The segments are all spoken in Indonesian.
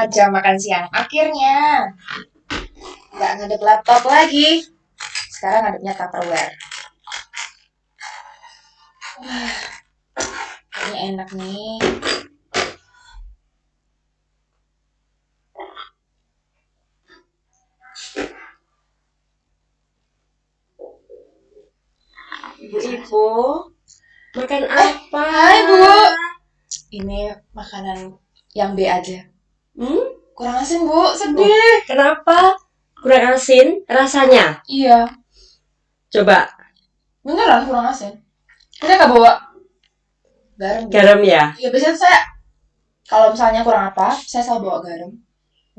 jam makan siang. Akhirnya nggak ngadep laptop lagi. Sekarang ngadepnya Tupperware. Wah, ini enak nih. Ibu, makan apa? Hai Bu. Ini makanan yang B aja. Kurang asin Bu, sedih. Kenapa? Kurang asin rasanya? Iya, Coba beneran kurang asin. Kita nggak bawa garam. Bu. garam ya? Iya, biasanya saya kalau misalnya kurang apa, saya selalu bawa garam.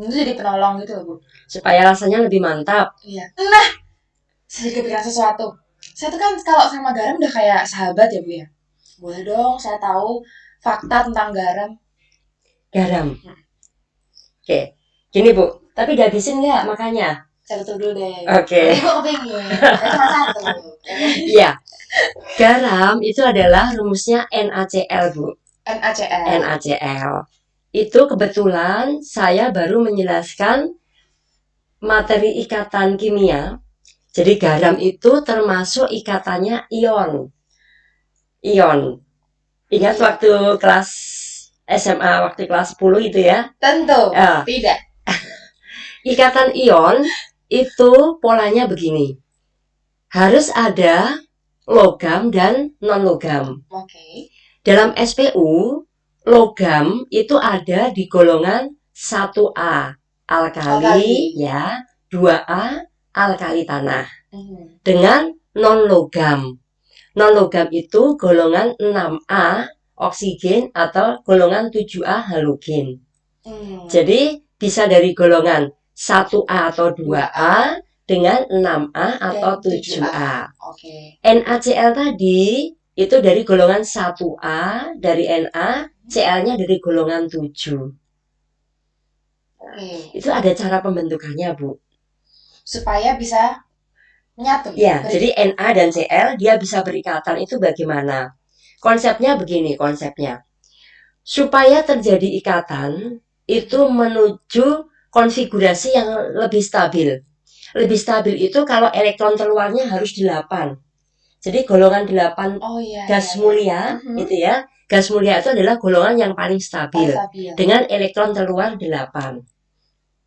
Itu jadi penolong gitu loh Bu. Supaya rasanya lebih mantap. Iya. Nah, saya kepikiran sesuatu. Saya tuh kan kalau sama garam udah kayak sahabat ya Bu ya. Boleh dong saya tahu fakta tentang garam. Garam. Oke. Gini Bu, tapi dihabisin nggak makannya? Saya tutup dulu deh. Oke. Ibu kepingin. Saya cuma satu. Iya. Garam itu adalah rumusnya NaCl, Bu. NaCl. NaCl. Itu kebetulan saya baru menjelaskan materi ikatan kimia. Jadi garam itu termasuk ikatannya ion. Ion. Ingat waktu kelas SMA, waktu kelas 10 itu ya? Tentu. Ya. Tidak. Ikatan ion itu polanya begini. Harus ada logam dan non-logam. Oke. Dalam SPU, logam itu ada di golongan 1A alkali ya, 2A alkali tanah. Dengan non-logam. Non-logam itu golongan 6A oksigen atau golongan 7A halogen. Jadi bisa dari golongan 1A atau 2A dengan 6A atau 7A. Oke. NaCl tadi itu dari golongan 1A dari Na, Cl-nya dari golongan 7. Oke. Itu ada cara pembentukannya, Bu. Supaya bisa menyatu. Ya, jadi Na dan Cl dia bisa berikatan itu bagaimana? Konsepnya begini konsepnya. Supaya terjadi ikatan itu menuju konfigurasi yang lebih stabil. Lebih stabil itu kalau elektron terluarnya harus 8. Jadi golongan 8 gas mulia itu ya. Gas mulia itu adalah golongan yang paling stabil. Dengan elektron terluar 8.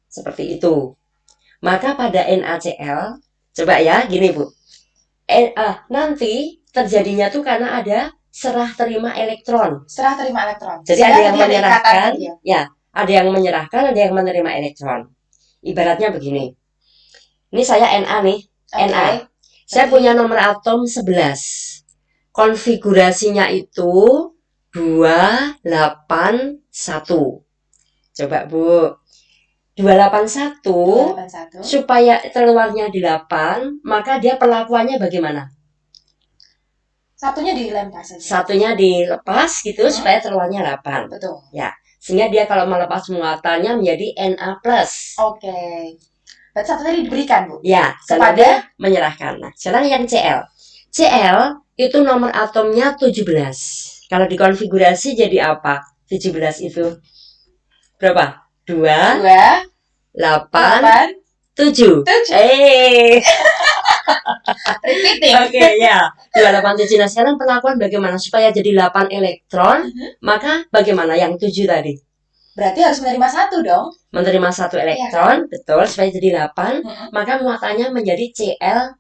Seperti itu. Maka pada NaCl, coba ya, gini Bu. Nanti terjadinya tuh karena ada serah terima elektron. Serah terima elektron. Jadi ada yang menyerahkan, ya, ada yang menyerahkan, ada yang menerima elektron. Ibaratnya begini. Ini saya Na nih, Na. Saya punya nomor atom 11. Konfigurasinya itu 281. Coba Bu. 281 supaya keluarnya 8, maka dia perlakuannya bagaimana? Satunya dilepas saja. Satunya dilepas gitu supaya keluarnya 8. Betul. Ya, sehingga dia kalau melepas muatannya menjadi Na+. Oke. Berarti satunya diberikan, Bu? Ya, kepada menyerahkan. Nah, sekarang yang Cl. Cl itu nomor atomnya 17. Kalau dikonfigurasi jadi apa? 17 itu berapa? 2, 8, 7. Repeating. Oke, ya. 287. Nah, sekarang perlakuan bagaimana supaya jadi 8 elektron? Maka bagaimana yang 7 tadi? Berarti harus menerima 1 dong. Menerima 1 elektron, betul, supaya jadi 8. Maka muatannya menjadi Cl-.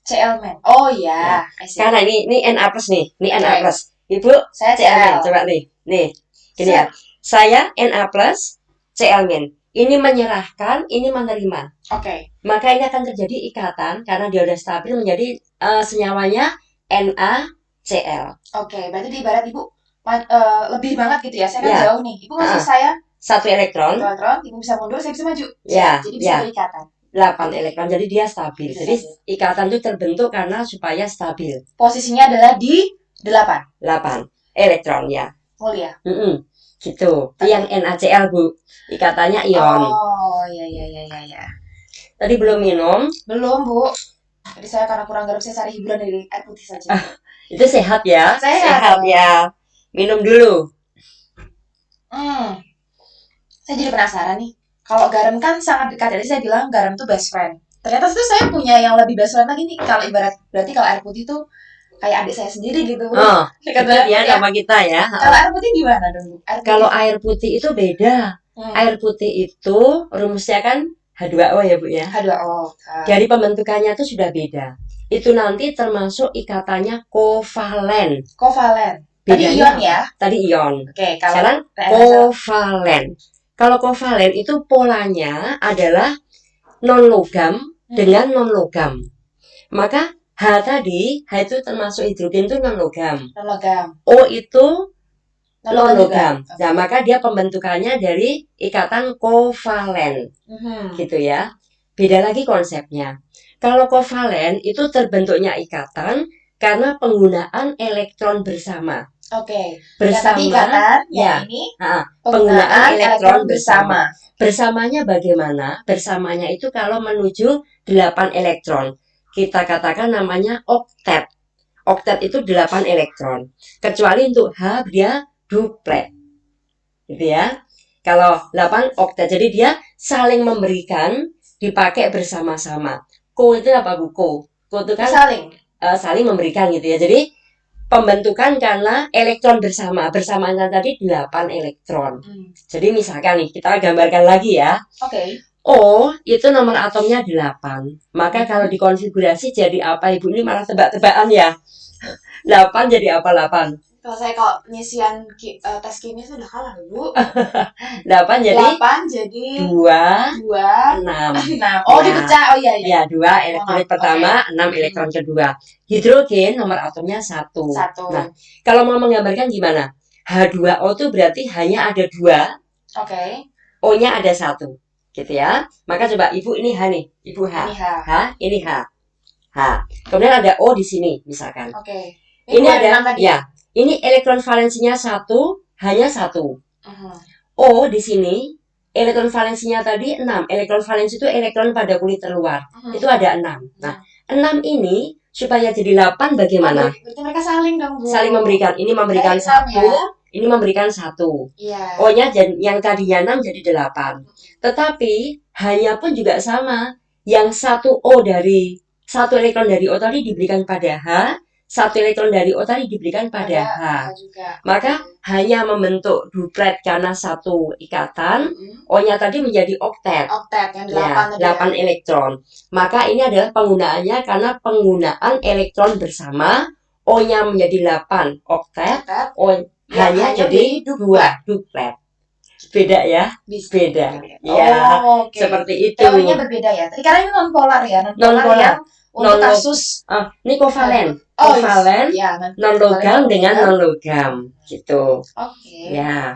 Cl-. Oh ya. Karena ini Na+ nih. Ini Na+. Ibu, saya Cl-. Coba nih. Nih. Gini ya. Saya Na+, Cl-. Ini menyerahkan, ini menerima. Oke. Maka ini akan terjadi ikatan karena dia udah stabil menjadi senyawanya NaCl. Oke, berarti di ibarat Ibu lebih banget gitu ya. Saya kan jauh nih. Ibu ngasih saya 1 elektron. Ibu bisa mundur, saya bisa maju. Ya, jadi bisa berikatan. 8 elektron, jadi dia stabil. Jadi ikatan itu terbentuk karena supaya stabil. Posisinya adalah di 8. 8 elektron ya. Mulia. Gitu. Itu yang NaCl, Bu. Ikatannya ion. Oh, iya. Tadi belum minum? Belum, Bu. Jadi saya karena kurang garam, saya cari hiburan dari air putih saja. Itu sehat ya? Sehat ya. Minum dulu. Saya jadi penasaran nih. Kalau garam kan sangat dekat. Tadi saya bilang garam tuh best friend. Ternyata itu saya punya yang lebih best friend lagi nih. Kalau berarti kalau air putih tuh kayak adik saya sendiri gitu. Oh, Dekat itu banget dia ya. nama kita ya. Kalau air putih gimana dong, Bu? Air putih. Kalau air putih itu beda. Air putih itu rumusnya kan H2O ya Bu ya. H2O. Dari pembentukannya itu sudah beda. Itu nanti termasuk ikatannya kovalen. Kovalen. Tadi Bedanya ion apa? ya. Tadi ion. Oke, kalau Sekarang kovalen. Kalau kovalen itu polanya adalah non logam dengan non logam. Maka H tadi, H itu termasuk hidrogen itu non logam. non logam. O itu non logam. Okay. Nah, maka dia pembentukannya dari ikatan kovalen. Gitu ya. Beda lagi konsepnya. Kalau kovalen itu terbentuknya ikatan karena penggunaan elektron bersama. Oke. Bersama ya, ikatan, ya. Ini penggunaan elektron bersama. Bersamanya bagaimana? Bersamanya itu kalau menuju 8 elektron. Kita katakan namanya oktet. Oktet itu 8 elektron. Kecuali untuk H dia duplet. Gitu ya. Kalau 8 oktet. Jadi dia saling memberikan, dipakai bersama-sama. Ko itu apa Bu? Ko itu kan saling memberikan gitu ya. Jadi pembentukan karena elektron bersama. Bersamanya tadi 8 elektron. Jadi misalkan nih, kita gambarkan lagi ya. Oke. O itu nomor atomnya 8. Maka kalau dikonfigurasi jadi apa Ibu? Ini malah tebak-tebakan ya. 8 jadi apa 8? Kalau saya ngisian tes kimia sudah kalah Bu. 8 jadi 2 6. Oh, dipecah. Oh iya. Ya, 2 elektron pertama, 6 elektron kedua. Hidrogen nomor atomnya 1. Nah, kalau mau menggambarkan gimana? H2O itu berarti hanya ada 2. Oke. O-nya ada 1. Gitu ya. Maka coba Ibu ini H nih. Ibu H. Ini H. Kemudian ada O di sini misalkan. Oke. Ini ada ya. Ini elektron valensinya 1, hanya 1. O di sini elektron valensinya tadi 6. Elektron valensi itu elektron pada kulit terluar. Itu ada 6. Nah, 6 ini supaya jadi 8 bagaimana? Berarti mereka saling dong, Bu. Saling memberikan. Ini memberikan 1, ini memberikan 1. Iya. O-nya yang tadinya 6 jadi 8. Tetapi hanya pun juga sama. Yang 1 elektron dari O tadi diberikan pada H, 1 elektron dari O tadi diberikan pada H. Maka hanya membentuk duplet karena 1 ikatan. O-nya tadi menjadi oktet. Oktet yang 8 elektron. Maka ini adalah penggunaannya karena penggunaan elektron bersama. O-nya menjadi 8 oktet. O hanya jadi 2 duplet. Beda ya? Beda. Ya, seperti itu. Teorinya berbeda ya. Karena ini non polar ya. Non polar. Untuk kasus ini kovalen. Kovalen, non logam dengan non logam gitu. Oke. Ya.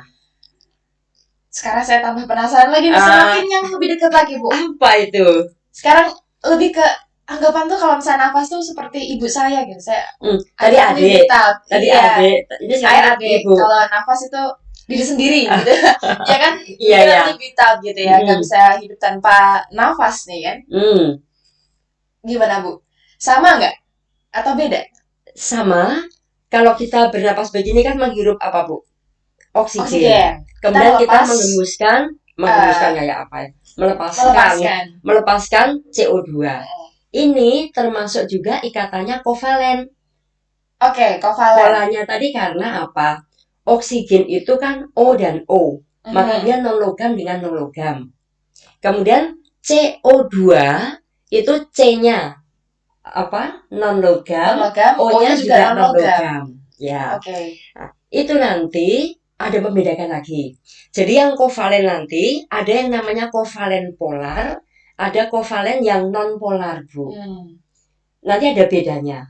Sekarang saya tambah penasaran lagi nih, semakin yang lebih dekat lagi Bu. Apa itu? Sekarang lebih ke anggapan tuh kalau misalnya nafas tuh seperti ibu saya gitu. Saya tadi adik. Adik. Ini saya adik. Kalau nafas itu diri sendiri gitu. Ya kan? Iya. Vital gitu ya. Gak bisa hidup tanpa nafas nih kan. Gimana Bu? Sama nggak? Atau beda? Sama. Kalau kita bernapas begini kan menghirup apa Bu? Oksigen. Kemudian kita menghembuskan kayak apa ya? Melepaskan CO2. Ini termasuk juga ikatannya kovalen. Oke, kovalen. Polanya tadi karena apa? Oksigen itu kan O dan O. Maka dia non logam dengan non logam. Kemudian CO2 itu C-nya apa? Non logam. O-nya juga non logam. Ya. Nah, itu nanti ada membedakan lagi. Jadi yang kovalen nanti ada yang namanya kovalen polar, ada kovalen yang non polar Bu. Nanti ada bedanya.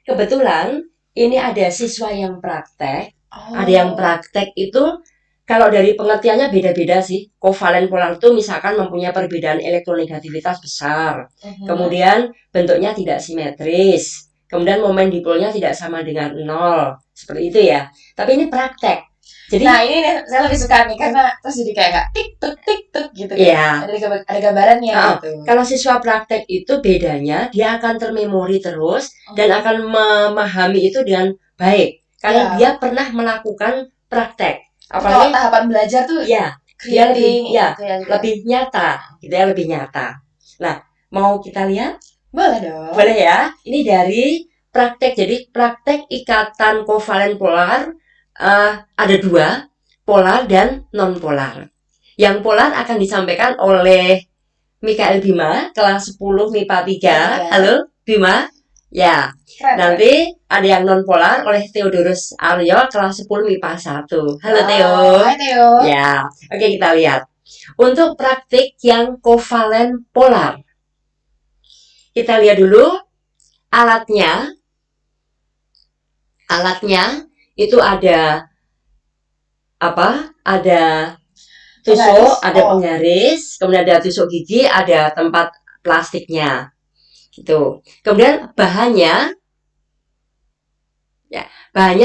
Kebetulan ini ada siswa yang praktek. Ada yang praktek itu kalau dari pengertiannya beda-beda sih. Kovalen polar itu misalkan mempunyai perbedaan elektronegativitas besar. Kemudian bentuknya tidak simetris. Kemudian momen dipolnya tidak sama dengan 0. Seperti itu ya. Tapi ini praktek. Jadi, nah ini saya lebih suka nih karena terus jadi kayak tik tuk gitu. Iya. Ada gambarannya gitu. Kalau siswa praktek itu bedanya dia akan termemori terus dan akan memahami itu dengan baik. Karena dia pernah melakukan praktek. Apalagi tahapan belajar tuh. Ya. dia lebih Creating, ya itu ya juga. lebih nyata, gitu ya, lebih nyata. Nah, mau kita lihat? Boleh dong. Boleh ya. Ini dari praktek. Jadi praktek ikatan kovalen polar ada dua, polar dan non polar. Yang polar akan disampaikan oleh Mikael Bima, kelas 10 MIPA 3. Halo Bima. Ya. Keren, Nanti ada yang non polar oleh Theodorus Aryo, kelas 10 MIPA 1. Halo Wow. Theo. Hai Theo. Ya. Oke, kita lihat. Untuk praktik yang kovalen polar, kita lihat dulu alatnya. Alatnya itu ada apa? Ada tusuk, Penggaris. ada Oh. penggaris, kemudian ada tusuk gigi, ada tempat plastiknya. Gitu. Kemudian bahannya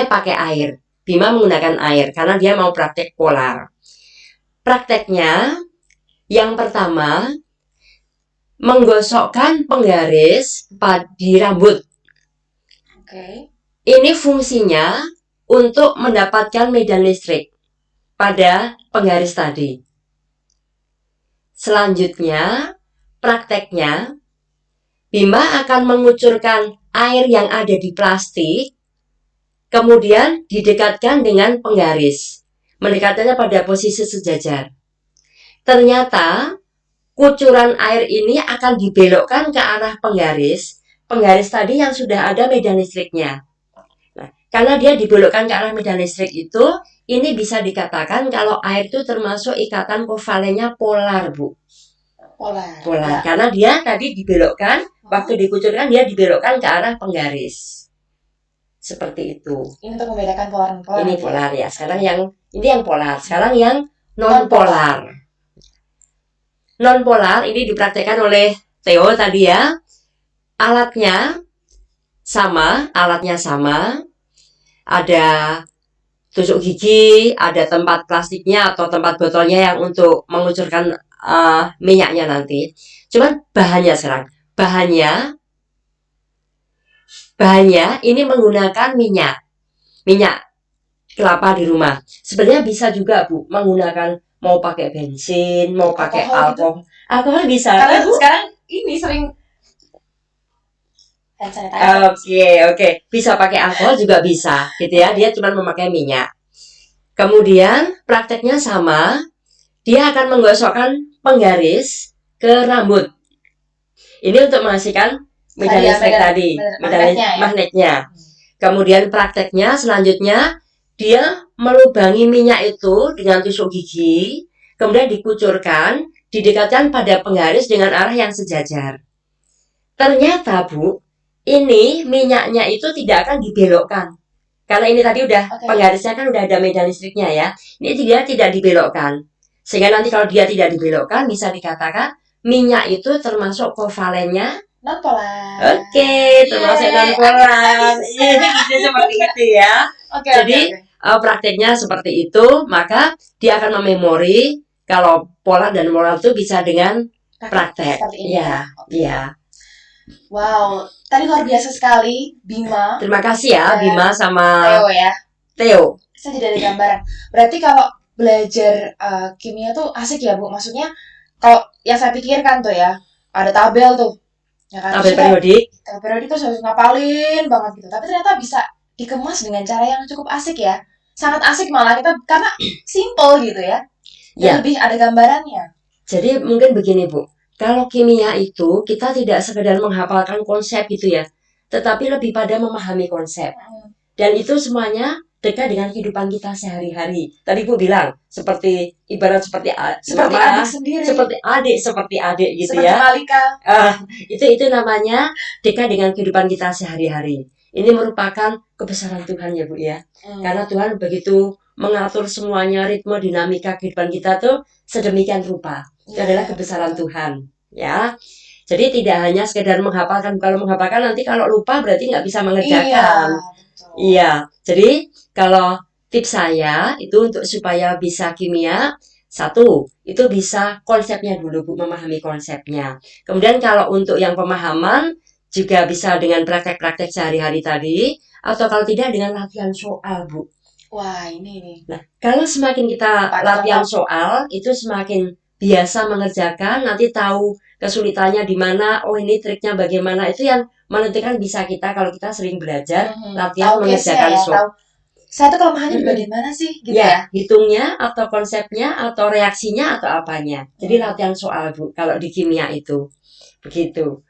pakai air. Bima menggunakan air karena dia mau praktek polar. Prakteknya yang pertama menggosokkan penggaris di rambut. Oke. Ini fungsinya untuk mendapatkan medan listrik pada penggaris tadi. Selanjutnya, prakteknya Bima akan mengucurkan air yang ada di plastik, kemudian didekatkan dengan penggaris. Mendekatkannya pada posisi sejajar. Ternyata kucuran air ini akan dibelokkan ke arah penggaris tadi yang sudah ada medan listriknya. Nah, karena dia dibelokkan ke arah medan listrik itu, ini bisa dikatakan kalau air itu termasuk ikatan kovalennya polar, Bu. Polar. Ya. Karena dia tadi dibelokkan, waktu dikucurkan dia dibelokkan ke arah penggaris. Seperti itu. Ini untuk membedakan polar dan polar. Ini polar ya. Sekarang ini yang polar. Sekarang yang non polar. Non polar ini dipraktekkan oleh Theo tadi ya. Alatnya sama. Ada tusuk gigi, ada tempat plastiknya atau tempat botolnya yang untuk mengucurkan minyaknya nanti. Cuman bahannya sekarang. Bahannya ini menggunakan minyak kelapa di rumah. Sebenarnya bisa juga, Bu, menggunakan mau pakai bensin, mau pakai alkohol. Alkohol bisa. Karena sekarang ini sering hand sanitizer. Oke. Bisa pakai alkohol juga bisa, gitu ya. Dia cuma memakai minyak. Kemudian prakteknya sama. Dia akan menggosokkan penggaris ke rambut. Ini untuk menghasilkan medan listrik tadi, magnetnya. Kemudian prakteknya selanjutnya dia melubangi minyak itu dengan tusuk gigi, kemudian dikucurkan, didekatkan pada penggaris dengan arah yang sejajar. Ternyata, Bu, ini minyaknya itu tidak akan dibelokkan. Karena ini tadi udah penggarisnya kan udah ada medan listriknya ya. Ini dia tidak dibelokkan. Sehingga nanti kalau dia tidak dibelokkan bisa dikatakan minyak itu termasuk kovalennya non polar. Oke, termasuk non polar. Gitu seperti itu ya. Jadi prakteknya seperti itu, maka dia akan mememori kalau polar dan polar itu bisa dengan praktek. Iya. Wow, tadi luar biasa sekali, Bima. Terima kasih ya, Bima sama Theo ya. Theo. Saya jadi ada gambaran. Berarti kalau belajar kimia tuh asik ya, Bu. Maksudnya kalau yang saya pikirkan tuh ya, ada tabel tuh. Ya kan? Tabel periodik. Tabel periodik tuh harus ngapalin banget gitu. Tapi ternyata bisa dikemas dengan cara yang cukup asik ya. Sangat asik malah kita karena simple gitu ya. Dan lebih ada gambarannya. Jadi mungkin begini, Bu. Kalau kimia itu kita tidak sekedar menghafalkan konsep gitu ya, tetapi lebih pada memahami konsep. Dan itu semuanya dekat dengan kehidupan kita sehari-hari. Tadi Bu bilang seperti ibarat seperti adik sendiri, seperti adik gitu seperti ya. Malika. Itu namanya dekat dengan kehidupan kita sehari-hari. Ini merupakan kebesaran Tuhan ya, Bu ya. Karena Tuhan begitu mengatur semuanya, ritme dinamika kehidupan kita tuh sedemikian rupa. Itu adalah kebesaran Tuhan, ya. Jadi tidak hanya sekedar menghafalkan. Kalau menghafalkan nanti kalau lupa berarti nggak bisa mengerjakan. Iya. Jadi kalau tips saya itu untuk supaya bisa kimia, satu, itu bisa konsepnya dulu, Bu, memahami konsepnya. Kemudian kalau untuk yang pemahaman juga bisa dengan praktek-praktek sehari-hari tadi, atau kalau tidak dengan latihan soal, Bu. Wah, ini nih. Nah, kalau semakin kita Pak, latihan contoh. soal, itu semakin biasa mengerjakan, nanti tahu kesulitannya di mana, oh ini triknya bagaimana, itu yang menentukan bisa kita kalau kita sering belajar, latihan Tahu case-nya mengerjakan ya, tahu saya tuh kelemahannya di Mm-mm. bagian mana sih, gitu Ya, ya. hitungnya atau konsepnya atau reaksinya atau apanya. Jadi Hmm. latihan soal, Bu, kalau di kimia itu. Begitu.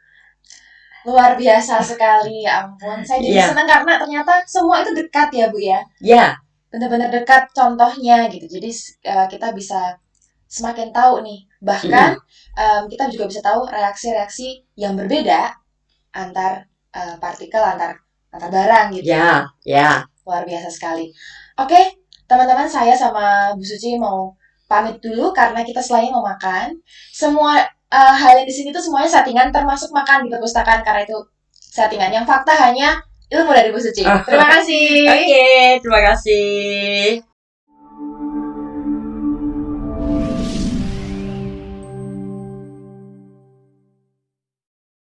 Luar biasa sekali, ya ampun. Saya jadi Ya, senang karena ternyata semua itu dekat ya, Bu ya. ya, Benar-benar dekat contohnya gitu. Jadi kita bisa semakin tahu nih. Bahkan mm-mm. kita juga bisa tahu reaksi-reaksi yang berbeda antar partikel, antar barang gitu ya. Ya, ya. Luar biasa sekali. Oke, teman-teman, saya sama Bu Suci mau pamit dulu karena kita selain mau makan. Semua hal yang di sini tuh semuanya settingan, termasuk makan di perpustakaan karena itu settingan. Yang fakta hanya ilmu dari Bu Suci. Oh, Terima kasih. Oke, terima kasih.